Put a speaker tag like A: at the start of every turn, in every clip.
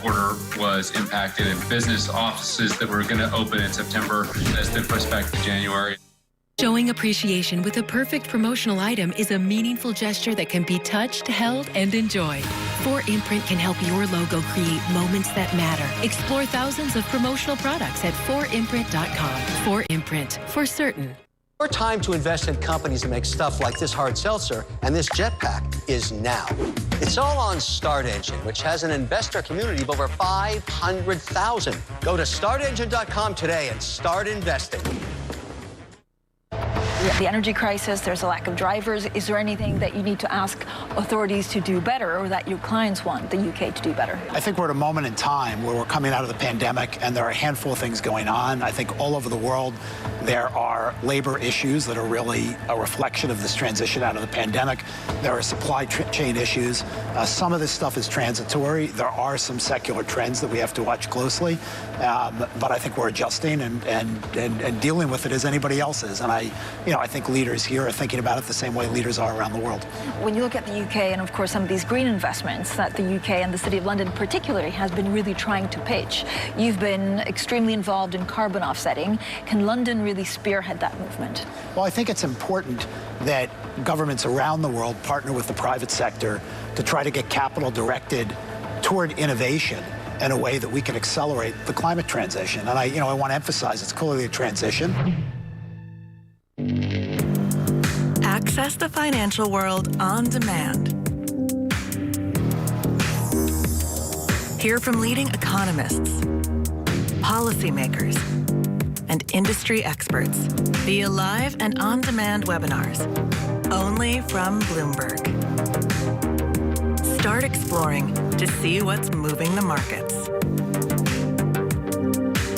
A: quarter was impacted, and business offices that were going to open in September as they pushed back to January.
B: Showing appreciation with a perfect promotional item is a meaningful gesture that can be touched, held, and enjoyed. 4imprint can help your logo create moments that matter. Explore thousands of promotional products at 4imprint.com. 4imprint, for certain.
C: Your time to invest in companies that make stuff like this hard seltzer and this jetpack is now. It's all on StartEngine, which has an investor community of over 500,000. Go to startengine.com today and start investing.
D: The energy crisis, there's a lack of drivers. Is there anything that you need to ask authorities to do better, or that your clients want the UK to do better?
E: I think we're at a moment in time where we're coming out of the pandemic and there are a handful of things going on. I think all over the world there are labor issues that are really a reflection of this transition out of the pandemic. There are supply chain issues. Some of this stuff is transitory. There are some secular trends that we have to watch closely. But I think we're adjusting and dealing with it as anybody else is. And I think leaders here are thinking about it the same way leaders are around the world.
D: When you look at the UK and, of course, some of these green investments that the UK and the City of London particularly has been really trying to pitch, you've been extremely involved in carbon offsetting. Can London really spearhead that movement?
E: Well, I think it's important that governments around the world partner with the private sector to try to get capital directed toward innovation in a way that we can accelerate the climate transition. And I want to emphasize it's clearly a transition.
F: Access the financial world on demand. Hear from leading economists, policymakers, and industry experts via live and on-demand webinars, only from Bloomberg. Start exploring to see what's moving the markets.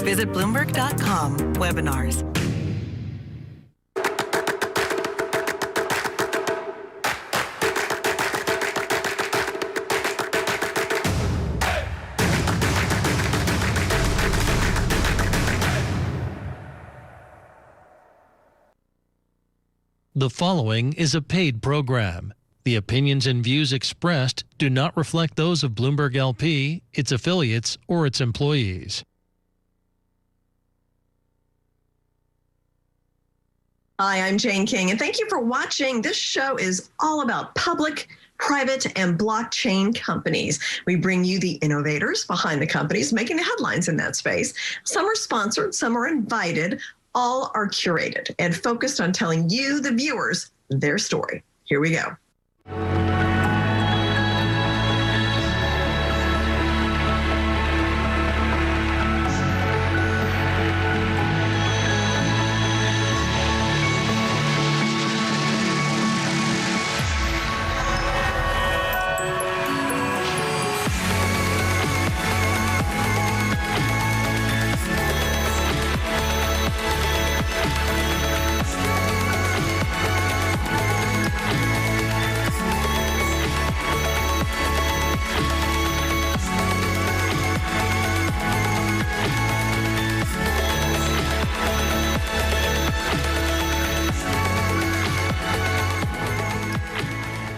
F: Visit Bloomberg.com/webinars.
G: The following is a paid program. The opinions and views expressed do not reflect those of Bloomberg LP, its affiliates, or its employees.
H: Hi, I'm Jane King, and thank you for watching. This show is all about public, private, and blockchain companies. We bring you the innovators behind the companies making the headlines in that space. Some are sponsored, some are invited. All are curated and focused on telling you, the viewers, their story. Here we go.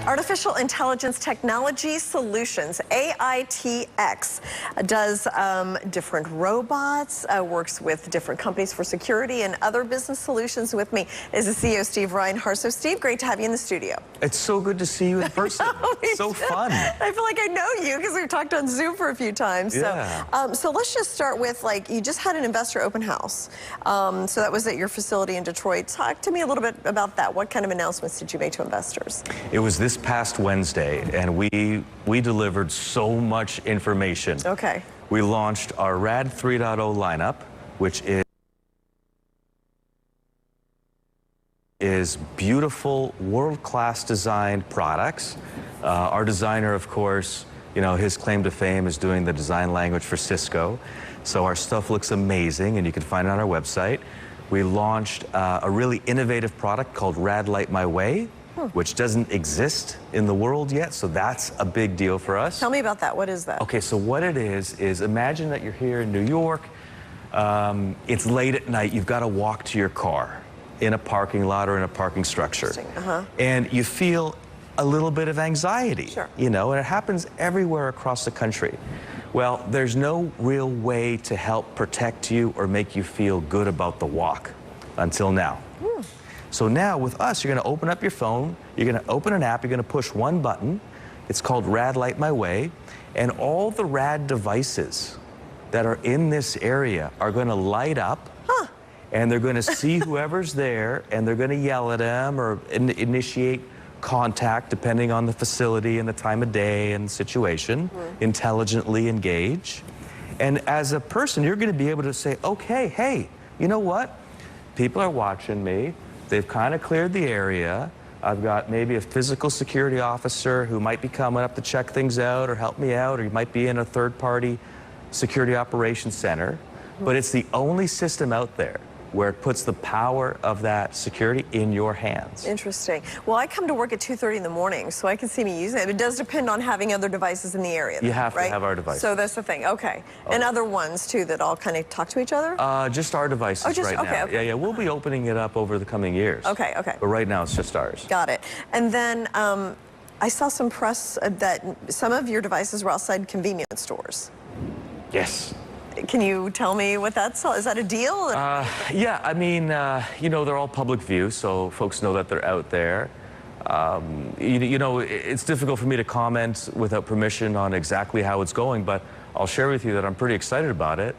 H: Artificial Intelligence Technology Solutions, AITX, does different robots, works with different companies for security and other business solutions. With me is the CEO, Steve Reinhardt. So, Steve, great to have you in the studio.
I: It's so good to see you in person. So fun.
H: I feel like I know you because we've talked on Zoom for a few times.
I: Yeah.
H: So let's just start with, you just had an investor open house. So that was at your facility in Detroit. Talk to me a little bit about that. What kind of announcements did you make to investors?
I: It was this past Wednesday, and we delivered so much information.
H: Okay.
I: We launched our RAD 3.0 lineup, which is beautiful, world-class designed products. Our designer, of course, his claim to fame is doing the design language for Cisco. So our stuff looks amazing, and you can find it on our website. We launched a really innovative product called RAD Light My Way, which doesn't exist in the world yet, so that's a big deal for us.
H: Tell me about that. What is that?
I: Okay, so what it is imagine that you're here in New York. It's late at night. You've got to walk to your car in a parking lot or in a parking structure. And you feel a little bit of anxiety,
H: Sure.
I: and it happens everywhere across the country. Well, there's no real way to help protect you or make you feel good about the walk until now. So now with us, you're gonna open up your phone, you're gonna open an app, you're gonna push one button. It's called Rad Light My Way, and all the Rad devices that are in this area are gonna light up, and they're gonna see whoever's there, and they're gonna yell at them or initiate contact depending on the facility and the time of day and situation, intelligently engage. And as a person, you're gonna be able to say, okay, hey, you know what? People are watching me. They've kind of cleared the area. I've got maybe a physical security officer who might be coming up to check things out or help me out, or you might be in a third-party security operations center. But it's the only system out there where it puts the power of that security in your hands.
H: Interesting. Well, I come to work at 2:30 in the morning, so I can see me using it. It does depend on having other devices in the area.
I: You have
H: right?
I: to have our devices.
H: So that's the thing. Okay. And other ones too that all kind of talk to each other?
I: Just our devices right now.
H: Okay.
I: Yeah, we'll be opening it up over the coming years.
H: Okay.
I: But right now it's just ours.
H: Got it. And then I saw some press that some of your devices were outside convenience stores.
I: Yes.
H: Can you tell me what that's all? Is that a deal?
I: Yeah, I mean, you know, they're all public view, so folks know that they're out there. You know, it's difficult for me to comment without permission on exactly how it's going, but I'll share with you that I'm pretty excited about it.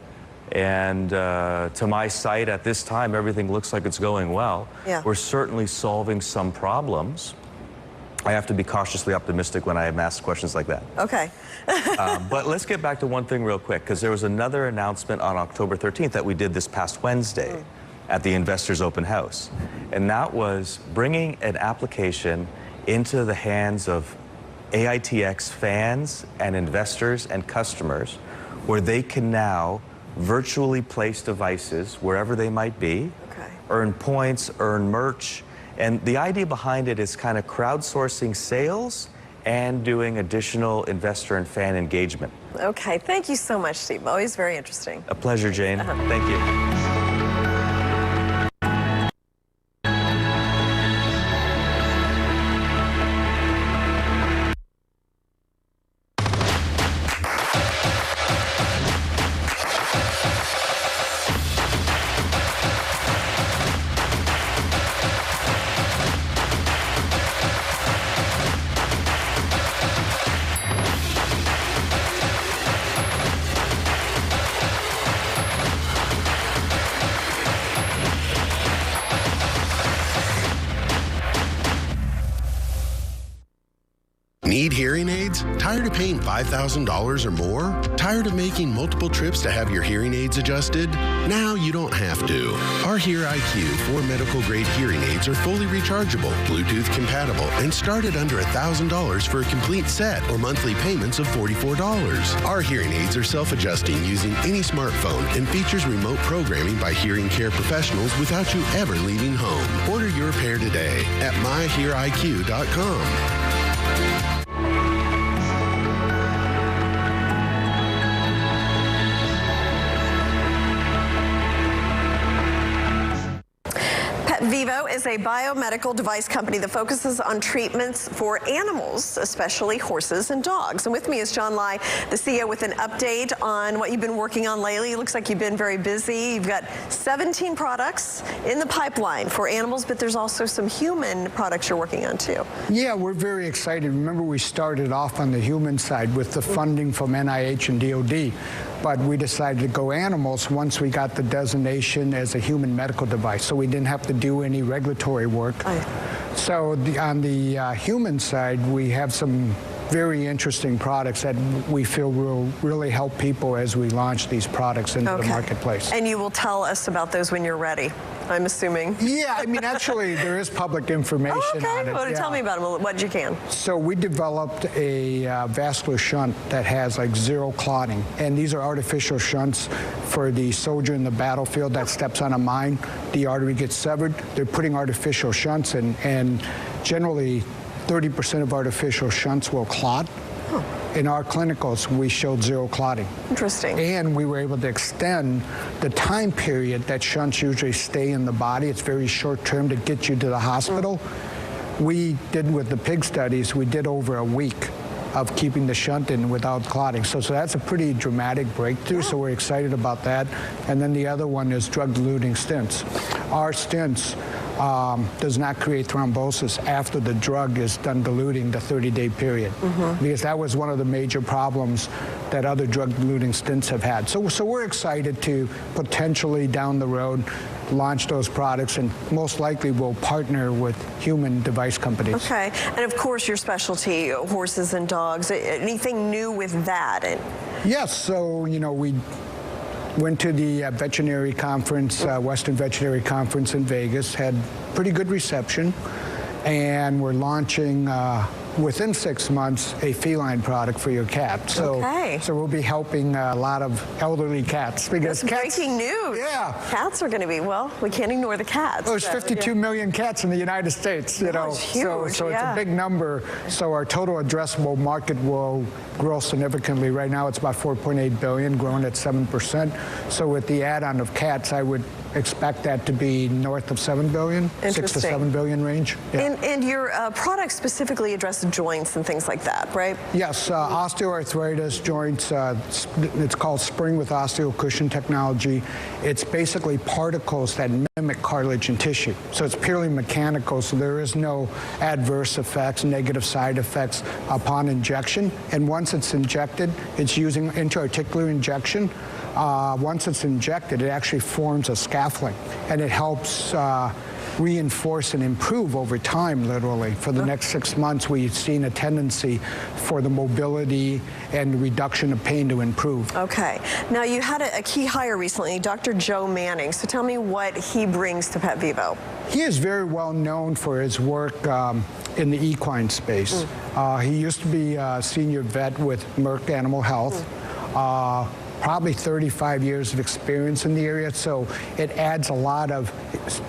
I: And to my sight at this time, everything looks like it's going well.
H: Yeah.
I: We're certainly solving some problems. I have to be cautiously optimistic when I am asked questions like that.
H: Okay.
I: But let's get back to one thing real quick, because there was another announcement on October 13th that we did this past Wednesday at the Investors Open House. And that was bringing an application into the hands of AITX fans and investors and customers where they can now virtually place devices wherever they might be, earn points, earn merch. And the idea behind it is kind of crowdsourcing sales and doing additional investor and fan engagement.
H: Okay, thank you so much, Steve. Always very interesting.
I: A pleasure, Jane. Thank you.
J: Need hearing aids? Tired of paying $5,000 or more? Tired of making multiple trips to have your hearing aids adjusted? Now you don't have to. Our Hear IQ 4 medical grade hearing aids are fully rechargeable, Bluetooth compatible, and start at under $1,000 for a complete set or monthly payments of $44. Our hearing aids are self-adjusting using any smartphone and features remote programming by hearing care professionals without you ever leaving home. Order your pair today at myheariq.com.
H: PetVivo is a biomedical device company that focuses on treatments for animals, especially horses and dogs. And with me is John Lai, the CEO, with an update on what you've been working on lately. It looks like you've been very busy. You've got 17 products in the pipeline for animals, but there's also some human products you're working on too.
K: Yeah, we're very excited. Remember, we started off on the human side with the funding from NIH and DOD, but we decided to go animals once we got the designation as a human medical device, so we didn't have to do any regulatory work. So on the human side, we have some very interesting products that we feel will really help people as we launch these products into the marketplace.
H: And you will tell us about those when you're ready, I'm assuming.
K: Yeah, I mean, actually, there is public information on it.
H: Well, tell me about them, what you can.
K: So we developed a vascular shunt that has like zero clotting. And these are artificial shunts for the soldier in the battlefield that steps on a mine. The artery gets severed. They're putting artificial shunts in, and generally 30% of artificial shunts will clot. In our clinicals, we showed zero clotting.
H: Interesting.
K: And we were able to extend the time period that shunts usually stay in the body. It's very short term to get you to the hospital. We did with the pig studies, we did over a week of keeping the shunt in without clotting. So that's a pretty dramatic breakthrough, so we're excited about that. And then the other one is drug-eluting stents. Our stents does not create thrombosis after the drug is done diluting the 30-day period, because that was one of the major problems that other drug-eluting stents have had. So we're excited to potentially down the road launch those products, and most likely we'll partner with human device companies.
H: Okay, and of course your specialty, horses and dogs. Anything new with that?
K: Yes, so we went to the veterinary conference, Western Veterinary Conference in Vegas, had pretty good reception, and we're launching within 6 months a feline product for your cat. So we'll be helping a lot of elderly cats. Because
H: that's breaking news.
K: Yeah.
H: Cats are going to be, well, we can't ignore the cats.
K: There's 52 million cats in the United States,
H: It's huge,
K: so it's a big number. So our total addressable market will grow significantly. Right now it's about 4.8 billion, growing at 7%. So with the add-on of cats, I would expect that to be north of 7 billion, 6 to 7 billion range. Yeah.
H: And your products specifically address joints and things like that, right?
K: Yes, osteoarthritis, joints, it's called Spring with Osteo Cushion technology. It's basically particles that mimic cartilage and tissue. So it's purely mechanical, so there is no adverse effects, negative side effects upon injection. And once it's injected, it's using intra-articular injection. Once it's injected, it actually forms a scaffolding, and it helps reinforce and improve over time, literally. For the next 6 months, we've seen a tendency for the mobility and reduction of pain to improve.
H: Okay. Now, you had a key hire recently, Dr. Joe Manning. So tell me what he brings to PetVivo.
K: He is very well known for his work in the equine space. He used to be a senior vet with Merck Animal Health. Probably 35 years of experience in the area, so it adds a lot of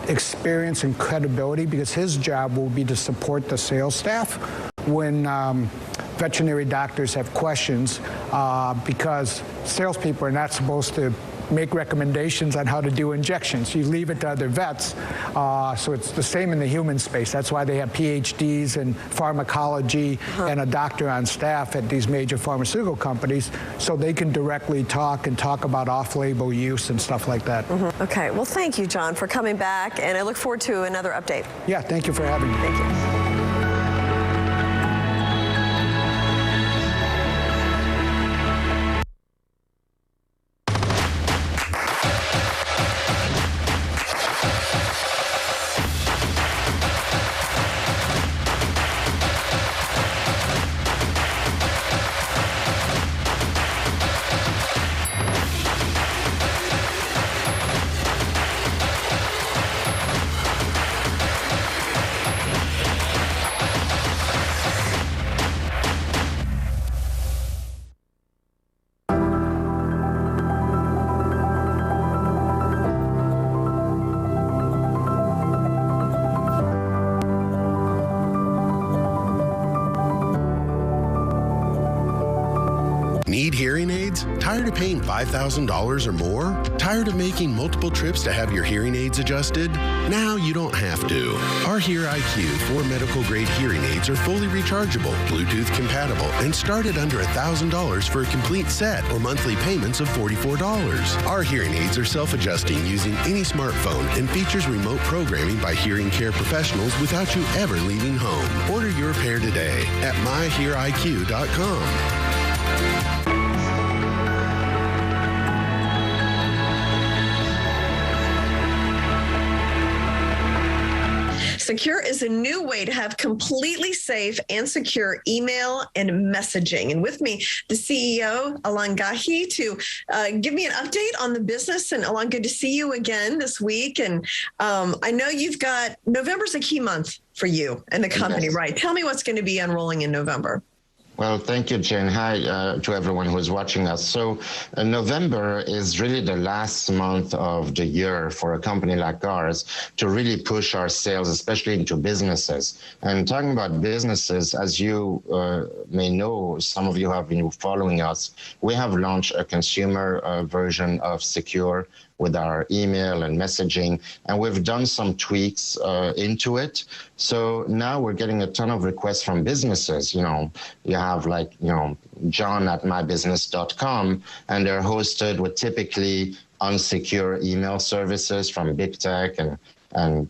K: experience and credibility, because his job will be to support the sales staff when veterinary doctors have questions, because salespeople are not supposed to make recommendations on how to do injections. You leave it to other vets. So it's the same in the human space. That's why they have PhDs in pharmacology and a doctor on staff at these major pharmaceutical companies, so they can directly talk about off-label use and stuff like that.
H: Okay, well, thank you, John, for coming back, and I look forward to another update.
K: Yeah, thank you for having me.
H: Thank you.
J: Need hearing aids? Tired of paying $5,000 or more? Tired of making multiple trips to have your hearing aids adjusted? Now you don't have to. Our Hear IQ 4 medical grade hearing aids are fully rechargeable, Bluetooth compatible, and start at under $1,000 for a complete set or monthly payments of $44. Our hearing aids are self-adjusting using any smartphone and features remote programming by hearing care professionals without you ever leaving home. Order your pair today at myheariq.com.
H: Secure is a new way to have completely safe and secure email and messaging. And with me, the CEO, Alon Gahi, to give me an update on the business. And Alon, good to see you again this week. And I know you've got, November's a key month for you and the company, right? Tell me what's going to be unrolling in November.
L: Well, thank you, Jen. Hi to everyone who is watching us. So November is really the last month of the year for a company like ours to really push our sales, especially into businesses. And talking about businesses, as you may know, some of you have been following us, we have launched a consumer version of Secure, with our email and messaging, and we've done some tweaks into it. So now we're getting a ton of requests from businesses. You know, you have like, you know, john@mybusiness.com, and they're hosted with typically unsecure email services from big tech and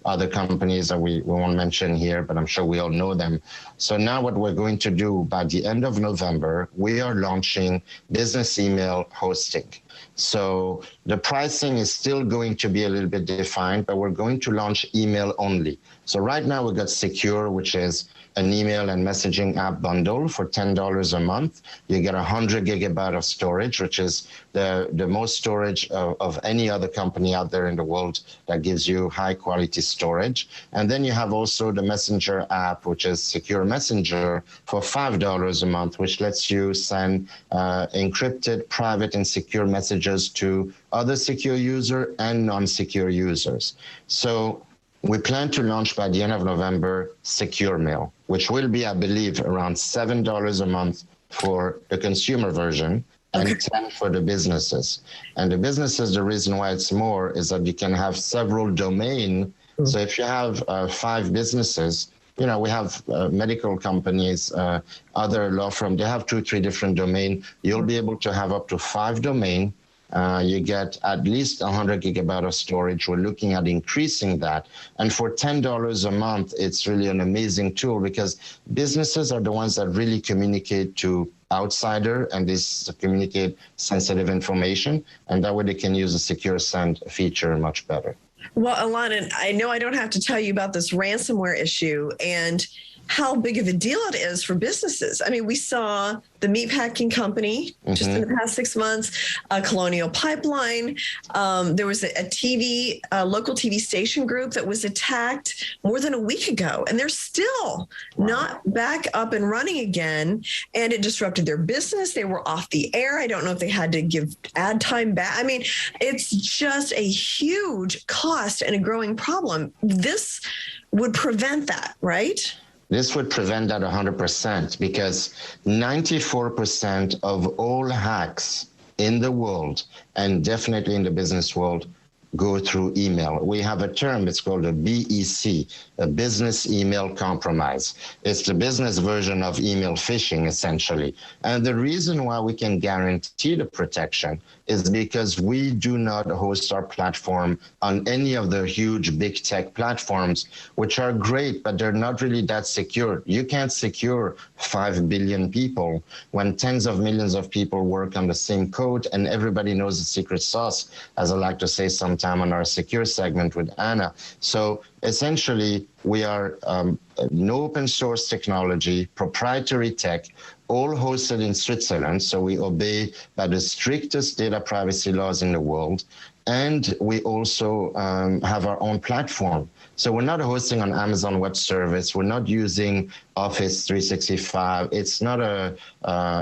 L: other companies that we won't mention here, but I'm sure we all know them. So now what we're going to do by the end of November, we are launching business email hosting. So the pricing is still going to be a little bit defined, but we're going to launch email only. So right now we've got Secure, which is an email and messaging app bundle for $10 a month. You get 100 gigabyte of storage, which is the most storage of any other company out there in the world that gives you high quality storage. And then you have also the Messenger app, which is Secure Messenger for $5 a month, which lets you send encrypted, private, and secure messages to other secure users and non-secure users. So we plan to launch by the end of November Secure Mail, which will be, I believe, around $7 a month for the consumer version and $10 for the businesses. And the businesses, the reason why it's more is that you can have several domains. So if you have 5 businesses, you know, we have medical companies, other law firms, they have 2-3 different domains. You'll be able to have up to 5 domains. You get at least 100 gigabyte of storage. We're looking at increasing that. And for $10 a month, it's really an amazing tool because businesses are the ones that really communicate to outsider and this communicate sensitive information. And that way they can use the secure send feature much better.
H: Well, Alana, I know I don't have to tell you about this ransomware issue and how big of a deal it is for businesses. I mean, we saw the meatpacking company just in the past 6 months, Colonial Pipeline. There was a local TV station group that was attacked more than a week ago, and they're still not back up and running again. And it disrupted their business. They were off the air. I don't know if they had to give ad time back. I mean, it's just a huge cost and a growing problem. This would prevent that, right?
L: This would prevent that 100% because 94% of all hacks in the world, and definitely in the business world, go through email. We have a term, it's called a BEC, a business email compromise. It's the business version of email phishing, essentially. And the reason why we can guarantee the protection is because we do not host our platform on any of the huge big tech platforms, which are great, but they're not really that secure. You can't secure 5 billion people when tens of millions of people work on the same code and everybody knows the secret sauce, as I like to say sometime on our secure segment with Anna. So essentially, we are no open source technology, proprietary tech, all hosted in Switzerland. So we obey by the strictest data privacy laws in the world. And we also have our own platform. So we're not hosting on Amazon Web Service. We're not using Office 365. It's not a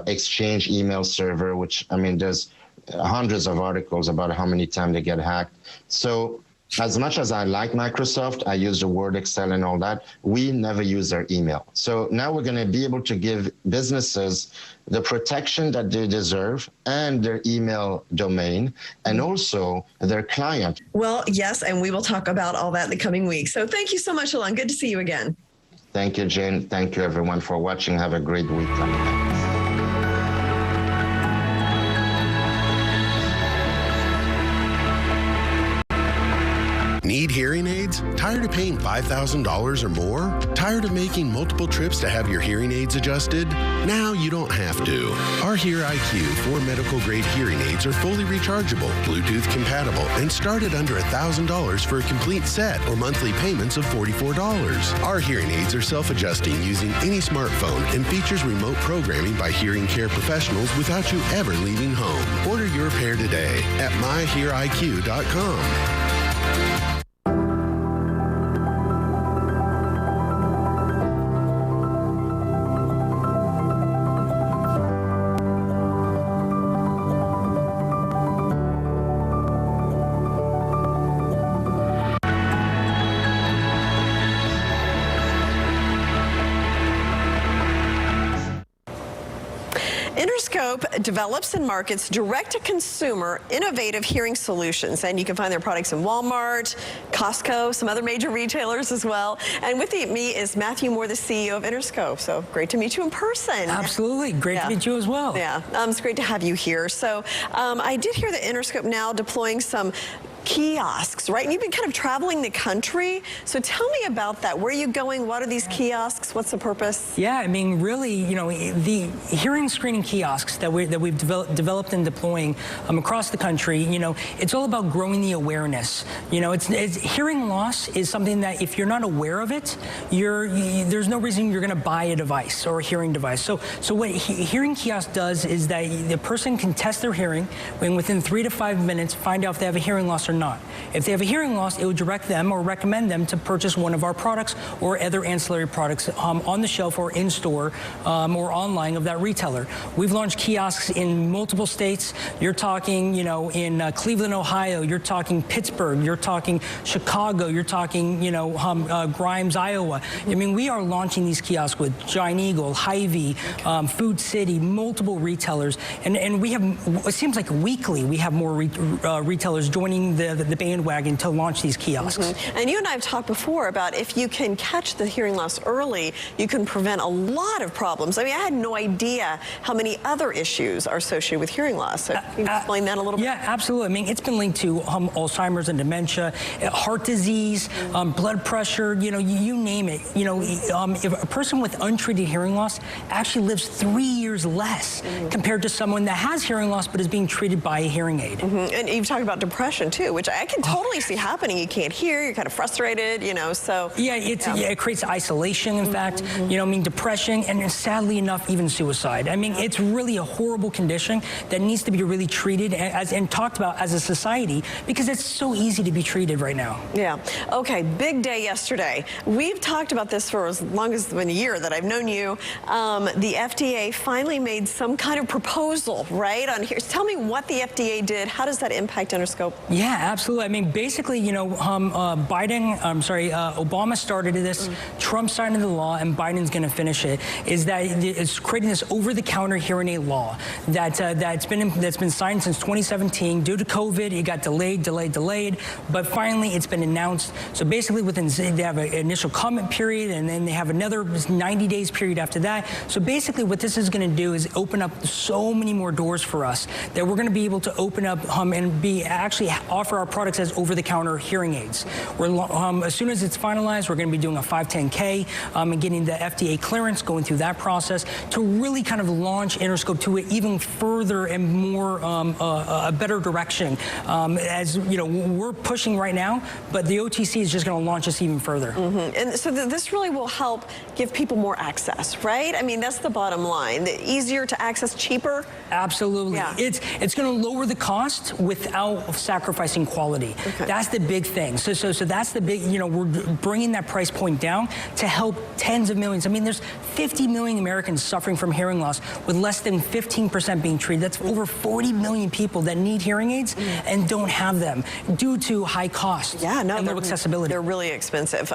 L: Exchange email server, which, I mean, there's hundreds of articles about how many times they get hacked. So as much as I like Microsoft, I use the Word, Excel, and all that, we never use their email. So now we're going to be able to give businesses the protection that they deserve and their email domain and also their client.
H: Well, yes, and we will talk about all that in the coming weeks. So thank you so much, Alon. Good to see you again.
L: Thank you, Jane. Thank you, everyone, for watching. Have a great week coming up.
J: Need hearing aids? Tired of paying $5,000 or more? Tired of making multiple trips to have your hearing aids adjusted? Now you don't have to. Our Hear IQ 4 medical grade hearing aids are fully rechargeable, Bluetooth compatible, and start at under $1,000 for a complete set or monthly payments of $44. Our hearing aids are self-adjusting using any smartphone and features remote programming by hearing care professionals without you ever leaving home. Order your pair today at myheariq.com.
H: Innerscope Innerscope develops and markets direct-to-consumer innovative hearing solutions. And you can find their products in Walmart, Costco, some other major retailers as well. And with me is Matthew Moore, the CEO of Innerscope. So great to meet you in person.
M: Absolutely. Great to meet you as well.
H: Yeah, it's great to have you here. So I did hear that Innerscope now deploying some kiosks, right? And you've been kind of traveling the country. So tell me about that. Where are you going? What are these kiosks? What's the purpose?
M: Yeah, I mean, really, you know, the hearing screening kiosks that we've developed and deploying across the country, you know, it's all about growing the awareness. You know, it's hearing loss is something that if you're not aware of it, there's no reason you're going to buy a device or a hearing device. So what hearing kiosk does is that the person can test their hearing and within 3 to 5 minutes find out if they have a hearing loss or not. If they have a hearing loss, it would direct them or recommend them to purchase one of our products or other ancillary products on the shelf or in store or online of that retailer. We've launched kiosks in multiple states. You're talking, you know, in Cleveland, Ohio. You're talking Pittsburgh. You're talking Chicago. You're talking, you know, Grimes, Iowa. I mean, we are launching these kiosks with Giant Eagle, Hy-Vee, Food City, multiple retailers, and we have. It seems like weekly we have more retailers joining the bandwagon to launch these kiosks.
H: And you and I have talked before about if you can catch the hearing loss early, you can prevent a lot of problems. I mean, I had no idea how many other issues are associated with hearing loss. So can you explain that a little bit?
M: Yeah, absolutely. I mean, it's been linked to Alzheimer's and dementia, heart disease, blood pressure, you know, you name it. You know, if a person with untreated hearing loss actually lives 3 years less compared to someone that has hearing loss but is being treated by a hearing aid.
H: And you've talked about depression too, which I can totally see happening. You can't hear, you're kind of frustrated, you know, so.
M: Yeah, it creates isolation, in fact, you know, I mean, depression, and sadly enough, even suicide. I mean, it's really a horrible condition that needs to be really treated and talked about as a society because it's so easy to be treated right now.
H: Yeah. Okay, big day yesterday. We've talked about this for as long as been a year that I've known you. The FDA finally made some kind of proposal, right, on here. Tell me what the FDA did. How does that impact Innerscope?
M: Yeah, absolutely. I mean, basically, you know, Obama started this, Trump signed into the law, and Biden's going to finish it. Is that it's creating this over-the-counter hearing aid law that's been signed since 2017. Due to COVID, it got delayed, but finally it's been announced. So basically, they have an initial comment period, and then they have another 90 days period after that. So basically, what this is going to do is open up so many more doors for us that we're going to be able to open up and actually offer our products as over-the-counter hearing aids. As soon as it's finalized, we're going to be doing a 510K and getting the FDA clearance, going through that process to really kind of launch Innerscope to an even further and more a better direction. As you know, we're pushing right now, but the OTC is just going to launch us even further.
H: And so this really will help give people more access, right? I mean, that's the bottom line. The easier to access, cheaper.
M: Absolutely.
H: Yeah.
M: It's going to lower the cost without sacrificing quality.
H: Okay.
M: That's the big thing. So that's the big, you know, we're bringing that price point down to help tens of millions. I mean, there's 50 million Americans suffering from hearing loss with less than 15% being treated. That's over 40 million people that need hearing aids and don't have them due to high cost and low accessibility.
H: They're really expensive.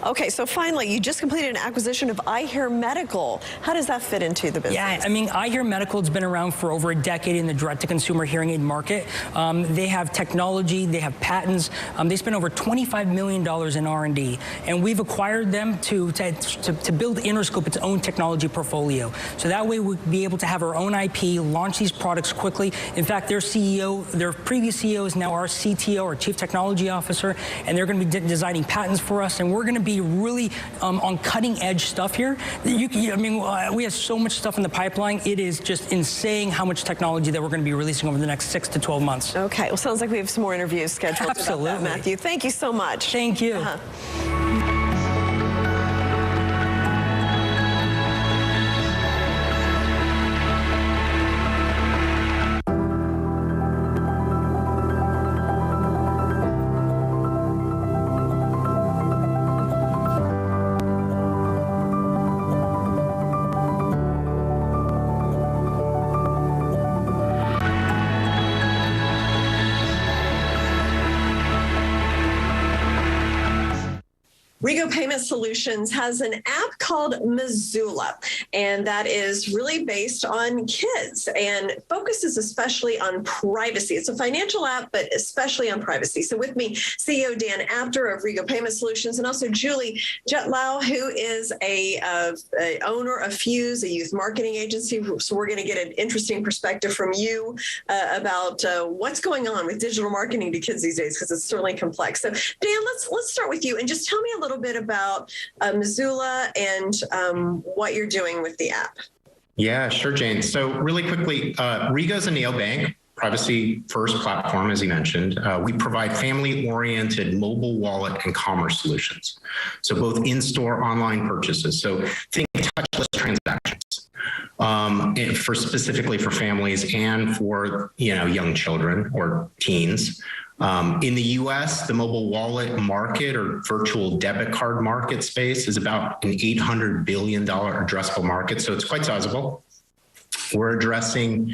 H: Okay, so finally, you just completed an acquisition of iHear Medical. How does that fit into the business?
M: Yeah, I mean, iHear Medical has been around for over a decade in the direct-to-consumer hearing aid market. They have technology, they have patents. They spend over $25 million in R&D, and we've acquired them to build Innerscope its own technology portfolio. So that way we'll be able to have our own IP, launch these products quickly. In fact, their CEO, their previous CEO is now our CTO, our Chief Technology Officer, and they're going to be designing patents for us, and we're going to be really on cutting-edge stuff here. I mean, we have so much stuff in the pipeline. It is just insane how much technology that we're going to be releasing over the next 6 to 12 months.
H: Okay, well, sounds like we have some more interviews scheduled.
M: Absolutely.
H: About that, Matthew. Thank you so much.
M: Thank you.
H: Rego Payment Solutions has an app called Missoula, and that is really based on kids and focuses especially on privacy. It's a financial app, but especially on privacy. So with me, CEO Dan Apter of Rego Payment Solutions, and also Julie Jetlau, who is a owner of Fuse, a youth marketing agency. So we're going to get an interesting perspective from you about what's going on with digital marketing to kids these days, because it's certainly complex. So Dan, let's start with you and just tell me a little bit about Missoula and what you're doing with the app.
N: Yeah, sure, Jane. So really quickly, Rego is a neobank, privacy first platform, as you mentioned. We provide family-oriented mobile wallet and commerce solutions. So both in-store, online purchases. So think touchless transactions specifically for families and for young children or teens. In the US, the mobile wallet market or virtual debit card market space is about an $800 billion addressable market. So it's quite sizable. We're addressing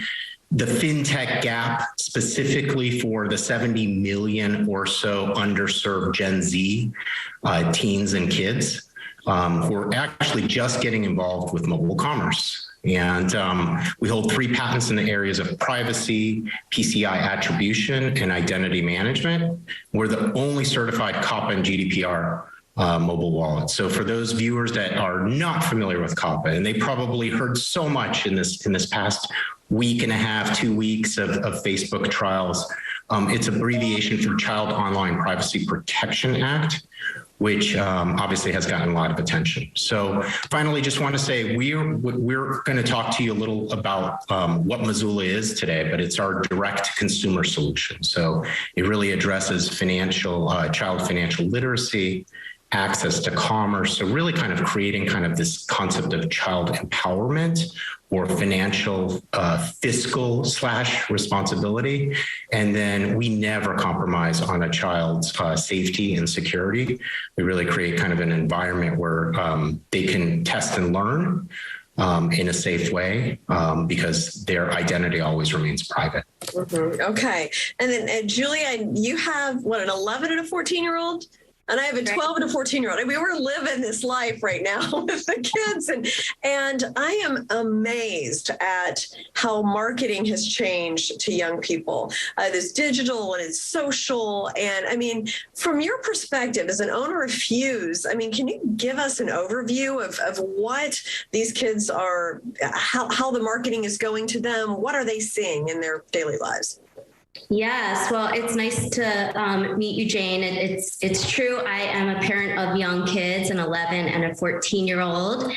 N: the fintech gap specifically for the 70 million or so underserved Gen Z teens and kids who are actually just getting involved with mobile commerce. And we hold 3 patents in the areas of privacy, PCI attribution, and identity management. We're the only certified COPPA and GDPR mobile wallet. So for those viewers that are not familiar with COPPA, and they probably heard so much in this past week and a half, 2 weeks of Facebook trials, it's abbreviation for Child Online Privacy Protection Act, which obviously has gotten a lot of attention. So finally, just want to say we're going to talk to you a little about what Missoula is today, but it's our direct consumer solution. So it really addresses child financial literacy, access to commerce. So really kind of creating kind of this concept of child empowerment or financial fiscal / responsibility. And then we never compromise on a child's safety and security. We really create kind of an environment where they can test and learn in a safe way because their identity always remains private.
H: Mm-hmm. Okay. And then Julia, you have an 11 and a 14-year-old? And I have a 12 and a 14-year-old. I mean, we're living this life right now with the kids. And I am amazed at how marketing has changed to young people. It's digital and it's social. And I mean, from your perspective as an owner of Fuse, I mean, can you give us an overview of what these kids are, how the marketing is going to them? What are they seeing in their daily lives?
O: Yes, well, it's nice to meet you, Jane. It's true. I am a parent of young kids, an 11 and a 14-year-old,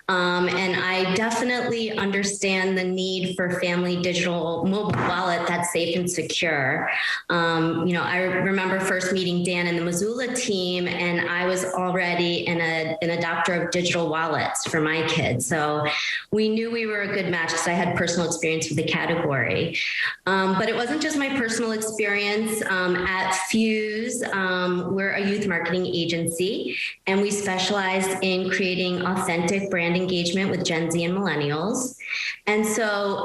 O: and I definitely understand the need for family digital mobile wallet that's safe and secure. I remember first meeting Dan and the Missoula team, and I was already an adopter of digital wallets for my kids. So we knew we were a good match because I had personal experience with the category. But it wasn't just my personal experience. At Fuse, we're a youth marketing agency, and we specialize in creating authentic brand engagement with Gen Z and millennials. And so,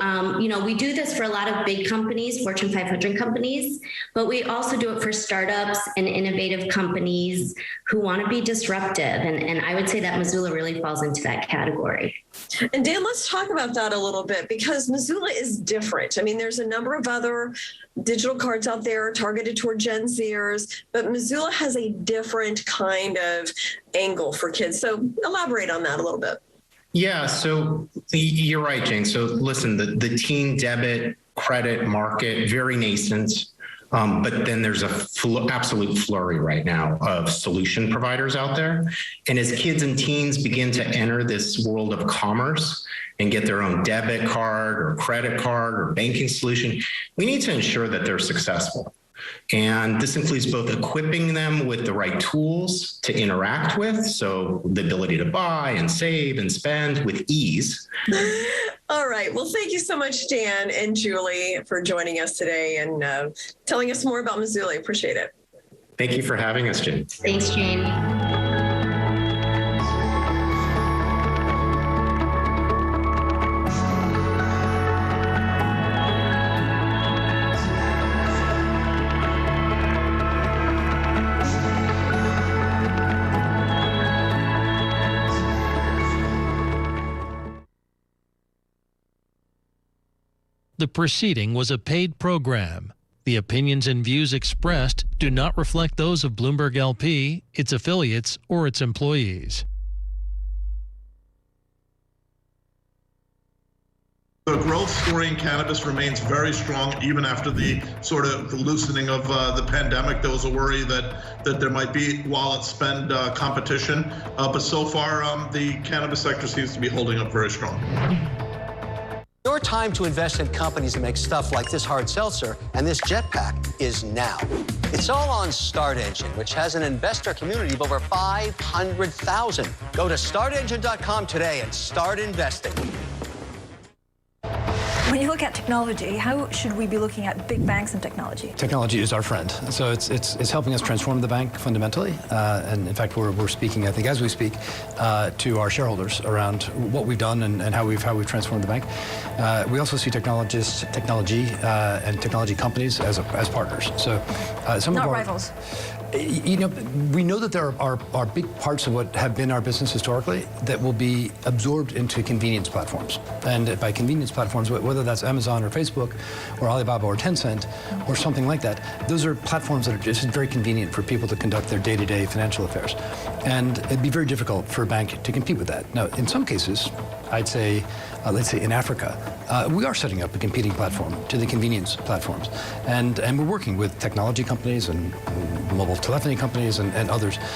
O: we do this for a lot of big companies, Fortune 500 companies, but we also do it for startups and innovative companies who want to be disruptive. And I would say that Missoula really falls into that category.
H: And Dan, let's talk about that a little bit, because Missoula is different. I mean, there's a number of other digital cards out there targeted toward Gen Zers, but Missoula has a different kind of angle for kids. So elaborate on that a little bit.
N: Yeah, so you're right, Jane. So listen, the teen debit credit market, very nascent. But then there's absolute flurry right now of solution providers out there. And as kids and teens begin to enter this world of commerce and get their own debit card or credit card or banking solution, we need to ensure that they're successful. And this includes both equipping them with the right tools to interact with, so the ability to buy and save and spend with ease.
H: All right. Well, thank you so much, Dan and Julie, for joining us today and telling us more about Missoula. Appreciate it.
N: Thank you for having us, Jane.
O: Thanks, Jane.
G: The proceeding was a paid program. The opinions and views expressed do not reflect those of Bloomberg LP, its affiliates, or its employees.
P: The growth story in cannabis remains very strong, even after the sort of loosening of the pandemic. There was a worry that there might be wallet spend competition, but so far the cannabis sector seems to be holding up very strong.
C: Your time to invest in companies that make stuff like this hard seltzer and this jetpack is now. It's all on Start Engine, which has an investor community of over 500,000. Go to startengine.com today and start investing.
D: When you look at technology, how should we be looking at big banks and technology?
Q: Technology is our friend. So it's helping us transform the bank fundamentally. And in fact, we're speaking, I think, as we speak, to our shareholders around what we've done and how we've transformed the bank. We also see technology and technology companies as partners. So some
D: not
Q: of our
D: rivals.
Q: You know, we know that there are big parts of what have been our business historically that will be absorbed into convenience platforms. And by convenience platforms, whether that's Amazon or Facebook or Alibaba or Tencent or something like that, those are platforms that are just very convenient for people to conduct their day-to-day financial affairs. And it'd be very difficult for a bank to compete with that. Now, in some cases, I'd say, let's say in Africa, we are setting up a competing platform to the convenience platforms. And we're working with technology companies and mobile telephony companies and others